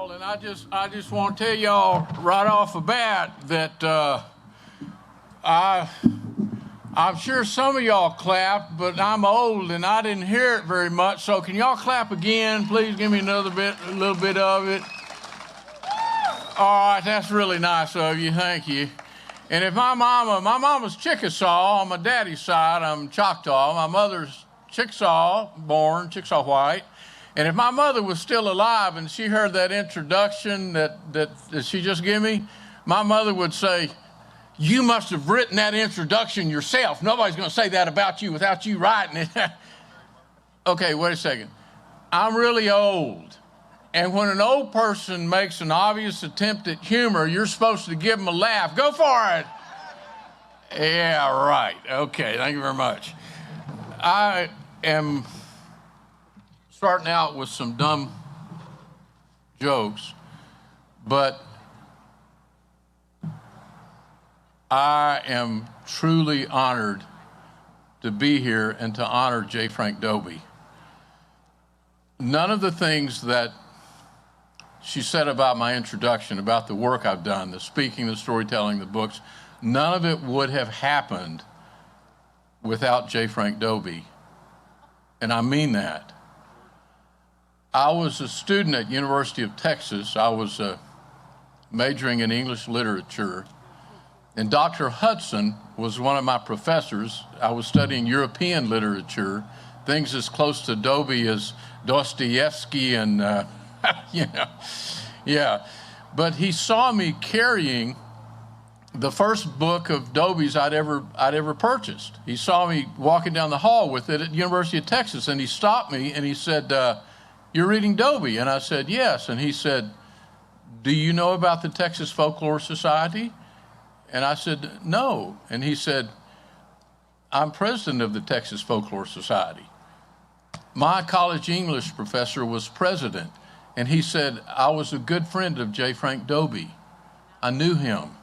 y'all, and I just want to tell y'all right off the bat that I'm sure some of y'all clapped, but I'm old and I didn't hear it very much. So can y'all clap again? Please give me a little bit of it. All right, that's really nice of you. Thank you. And if my mama's Chickasaw on my daddy's side, I'm Choctaw. My mother's Chickasaw White. And if my mother was still alive and she heard that introduction that she just gave me, my mother would say, "You must have written that introduction yourself. Nobody's going to say that about you without you writing it." Okay, wait a second. I'm really old. And when an old person makes an obvious attempt at humor, you're supposed to give them a laugh. Go for it. Yeah, right. Okay, thank you very much. I am starting out with some dumb jokes, but I am truly honored to be here and to honor J. Frank Dobie. None of the things that she said about my introduction, about the work I've done, the speaking, the storytelling, the books, none of it would have happened without J. Frank Dobie. And I mean that. I was a student at University of Texas. I was majoring in English literature. And Dr. Hudson was one of my professors. I was studying European literature, things as close to Dobie as Dostoevsky and yeah. But he saw me carrying the first book of Dobie's I'd ever purchased. He saw me walking down the hall with it at the University of Texas, and he stopped me and he said, "You're reading Dobie?" And I said, "Yes." And he said, "Do you know about the Texas Folklore Society?" And I said, "No." And he said, "I'm president of the Texas Folklore Society." My college English professor was president. And he said, "I was a good friend of J. Frank Dobie. I knew him."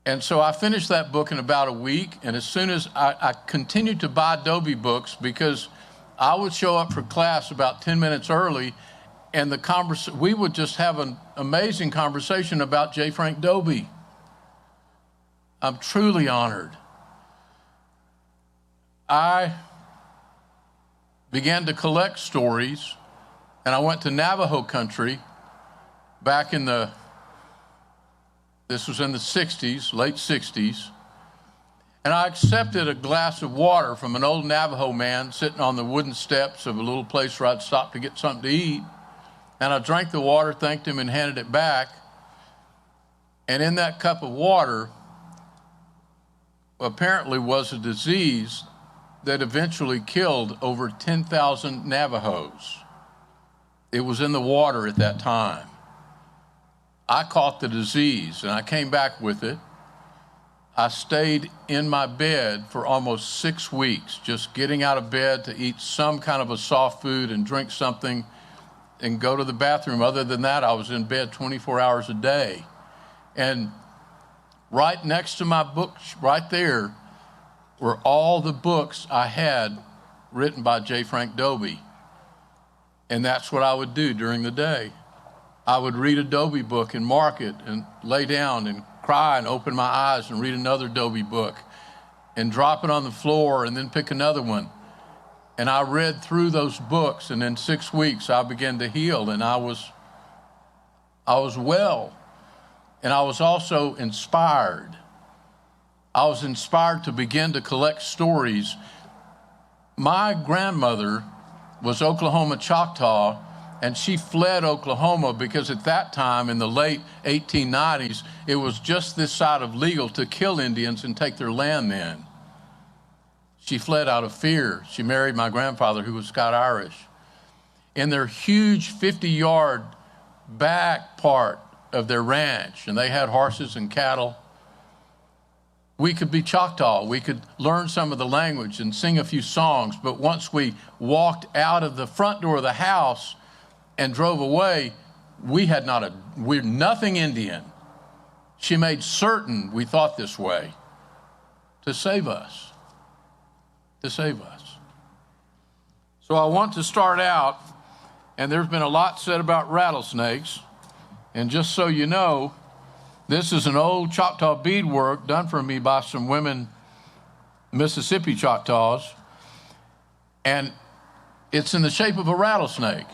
And so I finished that book in about a week. And as soon as I continued to buy Dobie books, because I would show up for class about 10 minutes early, and we would just have an amazing conversation about J. Frank Dobie. I'm truly honored. I began to collect stories. And I went to Navajo country back this was in the 60s, late 60s. And I accepted a glass of water from an old Navajo man sitting on the wooden steps of a little place where I'd stop to get something to eat. And I drank the water, thanked him, and handed it back. And in that cup of water apparently was a disease that eventually killed over 10,000 Navajos. It was in the water at that time. I caught the disease and I came back with it. I stayed in my bed for almost 6 weeks, just getting out of bed to eat some kind of a soft food and drink something and go to the bathroom. Other than that, I was in bed 24 hours a day. And right next to my books, right there, were all the books I had written by J. Frank Dobie. And that's what I would do during the day. I would read a Dobie book and mark it and lay down and cry and open my eyes and read another Dobie book and drop it on the floor and then pick another one. And I read through those books, and in 6 weeks I began to heal, and I was well. And I was also inspired. I was inspired to begin to collect stories. My grandmother was Oklahoma Choctaw, and she fled Oklahoma because at that time in the late 1890s, it was just this side of legal to kill Indians and take their land then. She fled out of fear. She married my grandfather, who was Scott-Irish. In their huge 50-yard back part of their ranch, and they had horses and cattle, we could be Choctaw. We could learn some of the language and sing a few songs. But once we walked out of the front door of the house and drove away, we're nothing Indian. She made certain we thought this way to save us, So I want to start out And there's been a lot said about rattlesnakes. And just so you know, this is an old Choctaw beadwork done for me by some women, Mississippi Choctaws. And it's in the shape of a rattlesnake.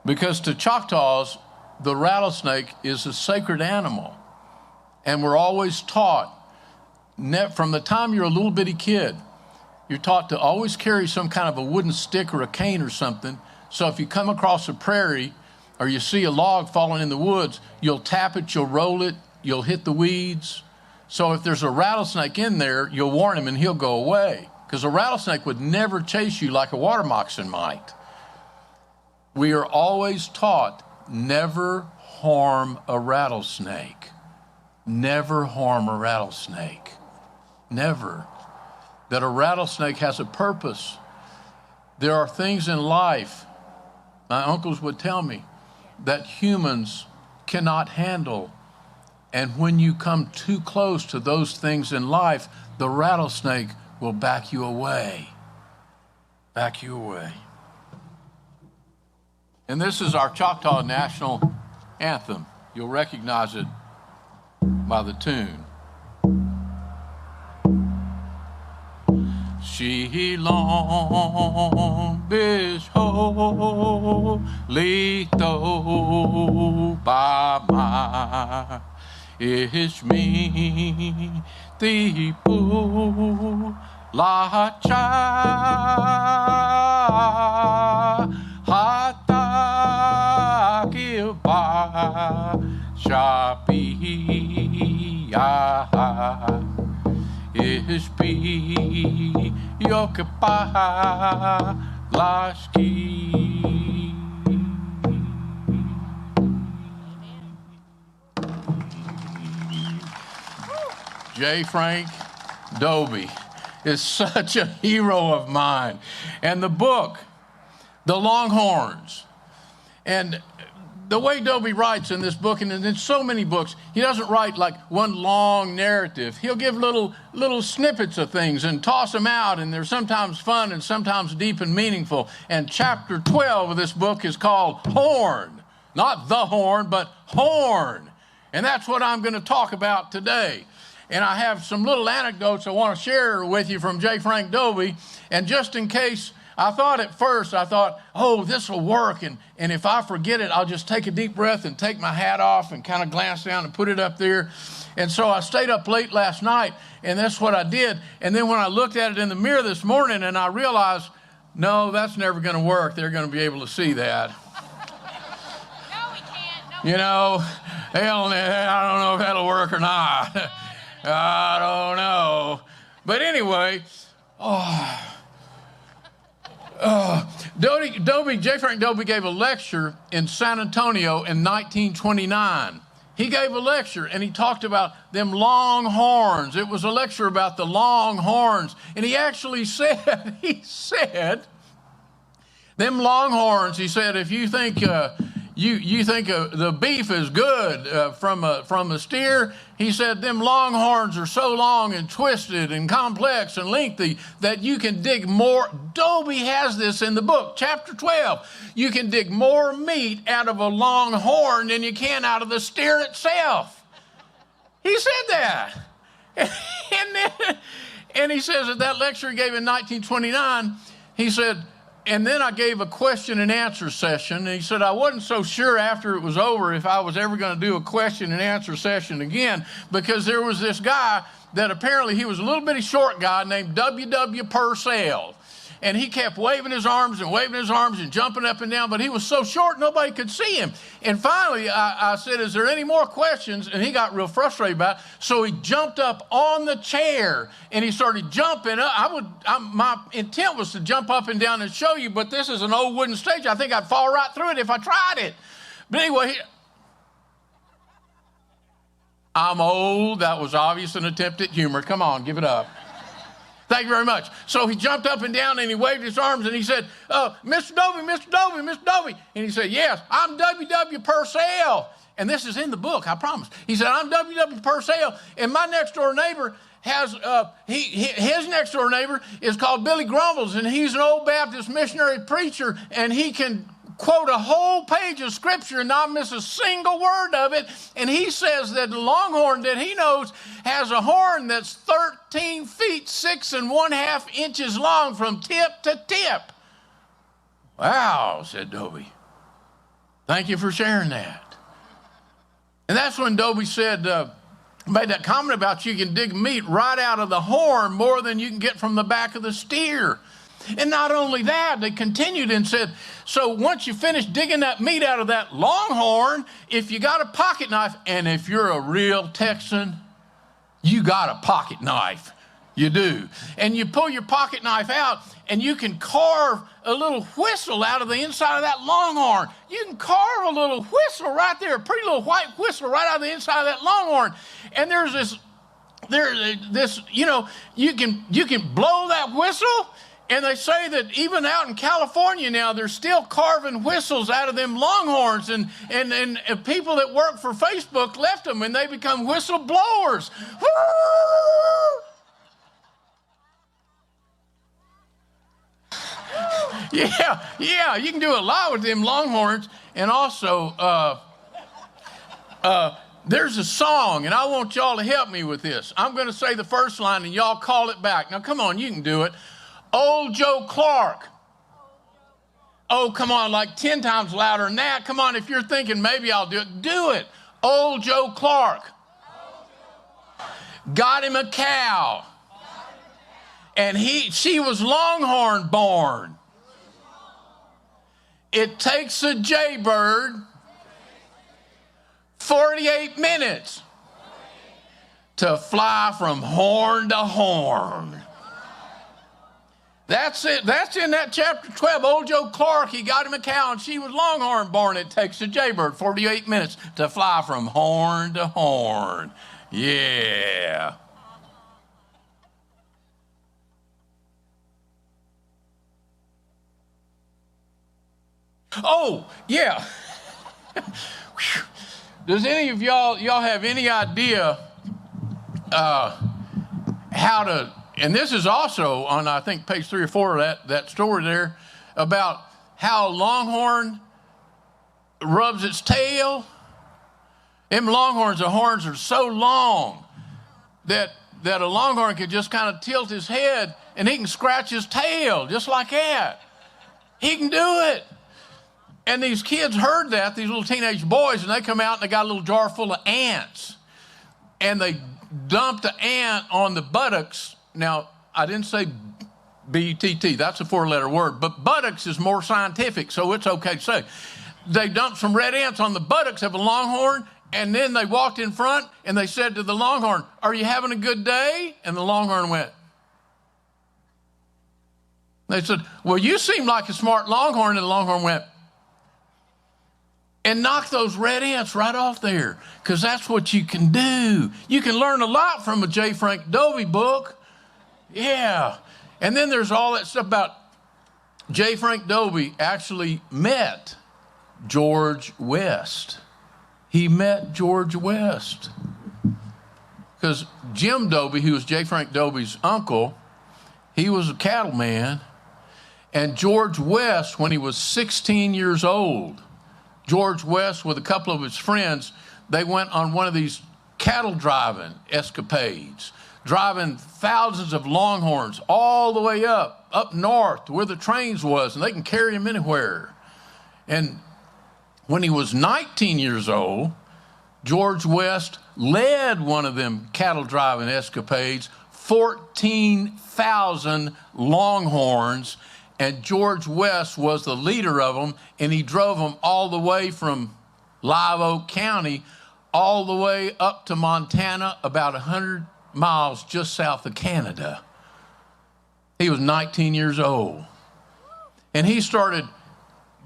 Because to Choctaws, the rattlesnake is a sacred animal. And we're always taught, from the time you're a little bitty kid, you're taught to always carry some kind of a wooden stick or a cane or something. So if you come across a prairie or you see a log falling in the woods, you'll tap it, you'll roll it, you'll hit the weeds. So if there's a rattlesnake in there, you'll warn him and he'll go away. Because a rattlesnake would never chase you like a water moccasin might. We are always taught, never harm a rattlesnake. Never harm a rattlesnake. Never. That a rattlesnake has a purpose. There are things in life, my uncles would tell me, that humans cannot handle. And when you come too close to those things in life, the rattlesnake will back you away. Back you away. And this is our Choctaw national anthem. You'll recognize it by the tune. She long bish ho lito ba ma ish me the pu la cha hata kiba shapi ya ish be yokepa lashki. J. Frank Dobie is such a hero of mine. And the book, The Longhorns, and the way Dobie writes in this book, and in so many books, he doesn't write like one long narrative. He'll give little snippets of things and toss them out, and they're sometimes fun and sometimes deep and meaningful. And chapter 12 of this book is called Horn. Not the horn, but horn. And that's what I'm going to talk about today. And I have some little anecdotes I want to share with you from J. Frank Dobie. And just in case, I thought, oh, this will work. And if I forget it, I'll just take a deep breath and take my hat off and kind of glance down and put it up there. And so I stayed up late last night, and that's what I did. And then when I looked at it in the mirror this morning, and I realized, no, that's never going to work. They're going to be able to see that. No, we can't. No, you know, hell, I don't know if that'll work or not. I don't know. But anyway, J. Frank Dobie gave a lecture in San Antonio in 1929. He gave a lecture and he talked about them longhorns. It was a lecture about the longhorns. And he actually said, them longhorns, he said, if you think you think the beef is good from a steer, he said, them longhorns are so long and twisted and complex and lengthy that you can dig more. Dobie has this in the book, chapter 12. You can dig more meat out of a longhorn than you can out of the steer itself. He said that. And he says at that lecture he gave in 1929, he said, and then I gave a question and answer session. And he said, I wasn't so sure after it was over if I was ever going to do a question and answer session again, because there was this guy that apparently he was a little bitty short guy named W.W. Purcell. And he kept waving his arms and jumping up and down, but he was so short nobody could see him. And finally I said, is there any more questions? And he got real frustrated about it. So he jumped up on the chair and he started jumping up. My intent was to jump up and down and show you, but this is an old wooden stage. I think I'd fall right through it if I tried it. But anyway, I'm old. That was obvious an attempt at humor. Come on, give it up. Thank you very much. So he jumped up and down and he waved his arms and he said, Mr. Dobie, Mr. Dobie, Mr. Dobie. And he said, yes, I'm W.W. Purcell. And this is in the book, I promise. He said, I'm W.W. Purcell. And my next door neighbor has, his next door neighbor is called Billy Grumbles. And he's an old Baptist missionary preacher. And he can quote a whole page of scripture and not miss a single word of it. And he says that the longhorn that he knows has a horn that's 13 feet, 6½ inches long from tip to tip. Wow, said Dobie. Thank you for sharing that. And that's when Dobie said, made that comment about you can dig meat right out of the horn more than you can get from the back of the steer. And not only that, they continued and said, so once you finish digging that meat out of that longhorn, if you got a pocket knife, and if you're a real Texan, you got a pocket knife. You do. And you pull your pocket knife out, and you can carve a little whistle out of the inside of that longhorn. You can carve a little whistle right there, a pretty little white whistle right out of the inside of that longhorn. And there's this, you know, you can blow that whistle. And they say that even out in California now, they're still carving whistles out of them longhorns. And people that work for Facebook left them, and they become whistle blowers. Yeah, you can do a lot with them longhorns. And also, there's a song, and I want y'all to help me with this. I'm going to say the first line, and y'all call it back. Now, come on, you can do it. Old Joe Clark. Oh, come on, like 10 times louder than that. Come on, if you're thinking maybe I'll do it, do it. Old Joe Clark. Got him a cow. And she was longhorn born. It takes a jaybird 48 minutes to fly from horn to horn. That's it. That's in that chapter 12. Old Joe Clark, he got him a cow, and she was longhorn born. It takes a jaybird 48 minutes to fly from horn to horn. Yeah. Oh, yeah. Does any of y'all have any idea how to, and this is also on, I think, page 3 or 4 of that story there, about how a longhorn rubs its tail? Them longhorns, the horns are so long that a longhorn could just kind of tilt his head and he can scratch his tail just like that. He can do it. And these kids heard that, these little teenage boys, and they come out and they got a little jar full of ants. And they dumped the ant on the buttocks. Now, I didn't say B-U-T-T, that's a 4-letter word, but buttocks is more scientific, so it's okay to say. They dumped some red ants on the buttocks of a longhorn, and then they walked in front and they said to the longhorn, "Are you having a good day?" And the longhorn went. They said, "Well, you seem like a smart longhorn," and the longhorn went. And knock those red ants right off there, because that's what you can do. You can learn a lot from a J. Frank Dobie book. Yeah. And then there's all that stuff about J. Frank Dobie actually met George West. He met George West. Because Jim Dobie, who was J. Frank Dobie's uncle, he was a cattleman. And George West, when he was 16 years old, George West, with a couple of his friends, they went on one of these cattle driving escapades, driving thousands of longhorns all the way up north to where the trains was, and they can carry them anywhere. And when he was 19 years old, George West led one of them cattle driving escapades, 14,000 longhorns. And George West was the leader of them, and he drove them all the way from Live Oak County all the way up to Montana, about 100 miles just south of Canada. He was 19 years old. And he started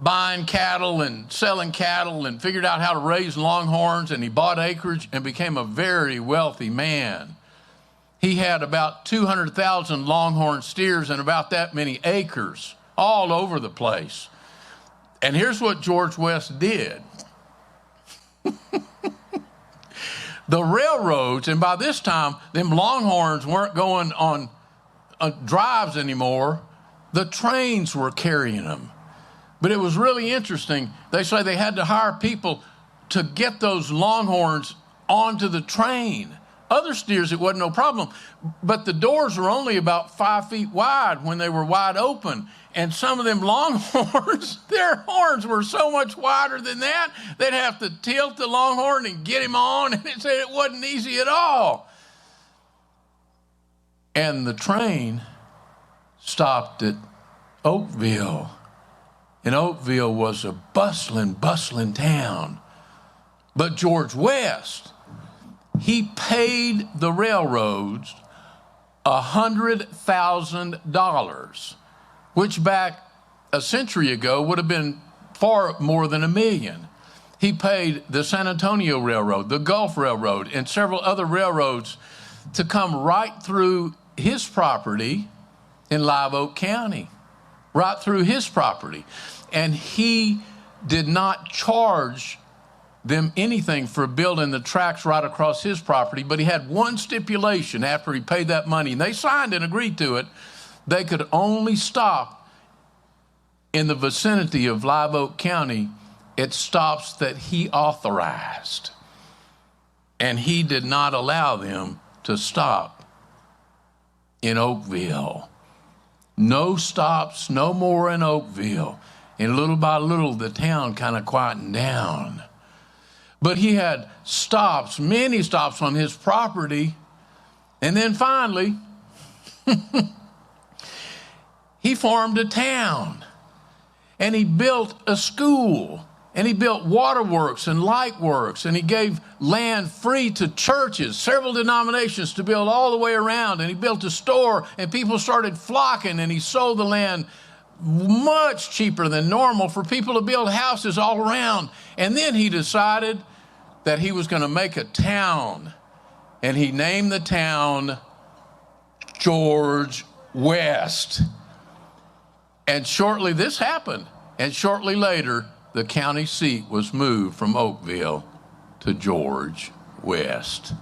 buying cattle and selling cattle and figured out how to raise longhorns, and he bought acreage and became a very wealthy man. He had about 200,000 longhorn steers and about that many acres all over the place. And here's what George West did. The railroads, and by this time, them longhorns weren't going on drives anymore. The trains were carrying them. But it was really interesting. They say they had to hire people to get those longhorns onto the train. Other steers, it wasn't no problem. But the doors were only about 5 feet wide when they were wide open. And some of them longhorns, their horns were so much wider than that, they'd have to tilt the longhorn and get him on. And it said it wasn't easy at all. And the train stopped at Oakville. And Oakville was a bustling town. But George West, he paid the railroads $100,000, which back a century ago would have been far more than $1 million. He paid the San Antonio Railroad, the Gulf Railroad, and several other railroads to come right through his property in Live Oak County, right through his property. And he did not charge them anything for building the tracks right across his property, but he had one stipulation after he paid that money, and they signed and agreed to it. They could only stop in the vicinity of Live Oak County at stops that he authorized. And he did not allow them to stop in Oakville. No stops, no more in Oakville. And little by little, the town kind of quietened down. But he had stops, many stops on his property. And then finally, he formed a town. And he built a school. And he built waterworks and light works. And he gave land free to churches, several denominations, to build all the way around. And he built a store, and people started flocking. And he sold the land much cheaper than normal for people to build houses all around. And then he decided that he was going to make a town. And he named the town George West. And shortly this happened. And shortly later, the county seat was moved from Oakville to George West.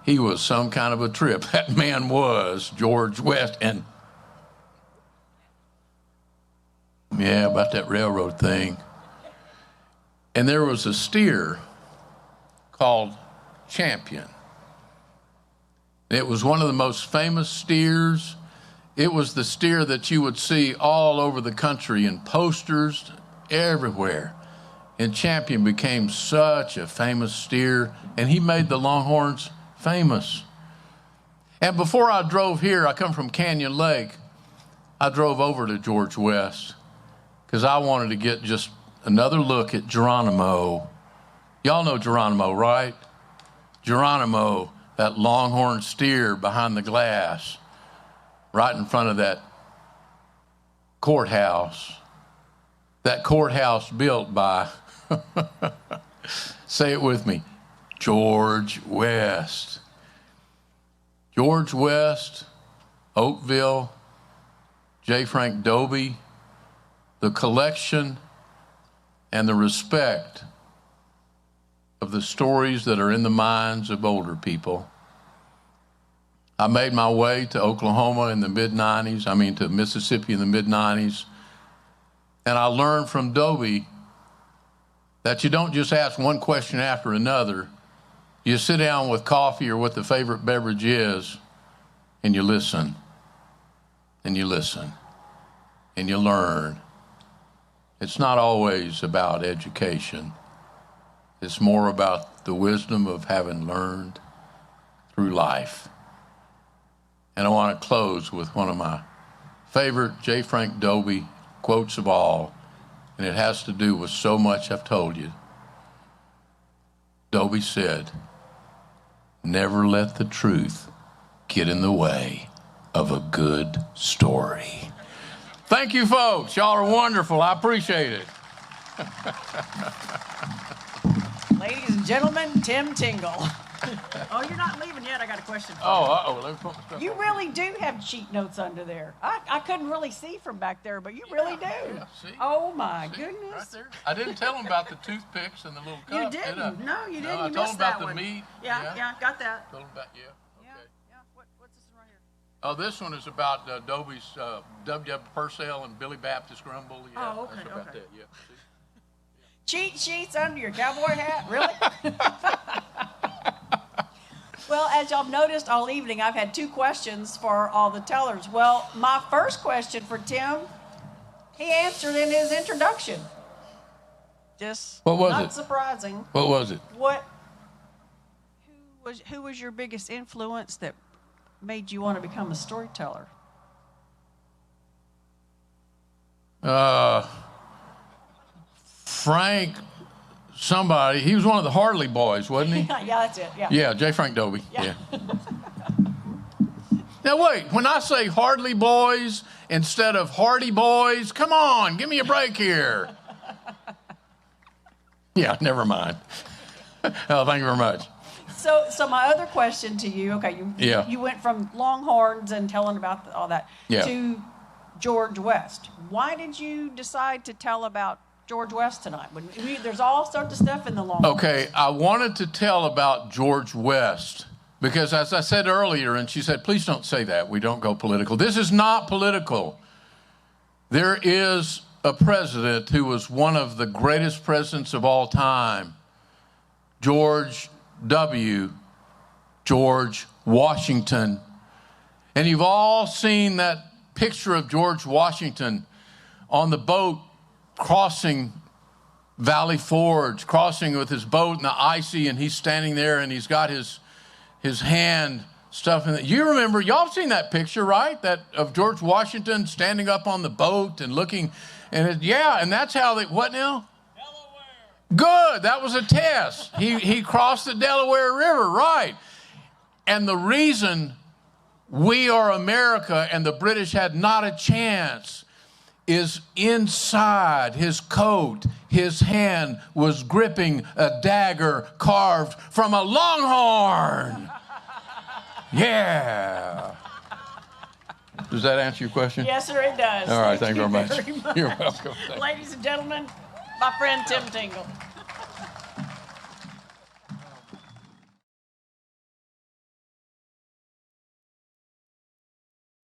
He was some kind of a trip. That man was George West. And yeah, about that railroad thing. And there was a steer called Champion. It was one of the most famous steers. It was the steer that you would see all over the country in posters everywhere. And Champion became such a famous steer, and he made the Longhorns famous. And before I drove here, I come from Canyon Lake, I drove over to George West because I wanted to get just another look at Geronimo. Y'all know Geronimo, right? Geronimo, that longhorn steer behind the glass, right in front of that courthouse. That courthouse built by, say it with me, George West. George West, Oakville, J. Frank Dobie, the collection and the respect of the stories that are in the minds of older people. I made my way to Oklahoma in the mid-90s, to Mississippi in the mid-90s, and I learned from Dobie that you don't just ask one question after another. You sit down with coffee or what the favorite beverage is, and you listen, and you listen, and you learn. It's not always about education. It's more about the wisdom of having learned through life. And I want to close with one of my favorite J. Frank Dobie quotes of all, and it has to do with so much I've told you. Dobie said, "Never let the truth get in the way of a good story." Thank you, folks. Y'all are wonderful. I appreciate it. Ladies and gentlemen, Tim Tingle. Oh, you're not leaving yet. I got a question for you. Oh, let me put my stuff You on. really do have cheat notes under there. I couldn't really see from back there, but you really do. Yeah, see? Oh, my See? goodness. Right there. I didn't tell them about the toothpicks and the little cup, You did I? didn't. No, you didn't. No, I You told missed them about that one. the meat. Yeah, got that. Told them about, Yeah, okay. yeah. What's this one right here? Oh, this one is about Dobie's W.W. Purcell and Billy Baptist Grumble. Yeah, Oh, okay, that's about okay. that. Yeah. Cheat sheets under your cowboy hat? Really? Well, as y'all noticed all evening, I've had 2 questions for all the tellers. Well, my first question for Tim, he answered in his introduction. Just What was not it? surprising. What was it? Who was your biggest influence that made you want to become a storyteller? Frank, somebody. He was one of the Hartley boys, wasn't he? Yeah, that's it. Yeah. Yeah, J. Frank Dobie. Yeah. Yeah. Now wait, when I say Hartley boys instead of Hardy boys, come on, give me a break here. Yeah, never mind. Oh, thank you very much. So my other question to you, okay, Yeah. you went from Longhorns and telling about all that Yeah. to George West. Why did you decide to tell about George West tonight? There's all sorts of stuff in the Longhorns. Okay, I wanted to tell about George West because, as I said earlier, and she said, please don't say that. We don't go political. This is not political. There is a president who was one of the greatest presidents of all time, George Washington. And you've all seen that picture of George Washington on the boat crossing Valley Forge, crossing with his boat in the icy, and he's standing there and he's got his hand stuff in it. You remember, y'all have seen that picture, right? That of George Washington standing up on the boat and looking, and and that's how they, what now? Good, that was a test. He crossed the Delaware River, right. And the reason we are America and the British had not a chance is inside his coat, his hand was gripping a dagger carved from a longhorn. Yeah. Does that answer your question? Yes, sir, it does. All right, thank you very much. Very much. You're welcome. Ladies and gentlemen, my friend Tim Tingle.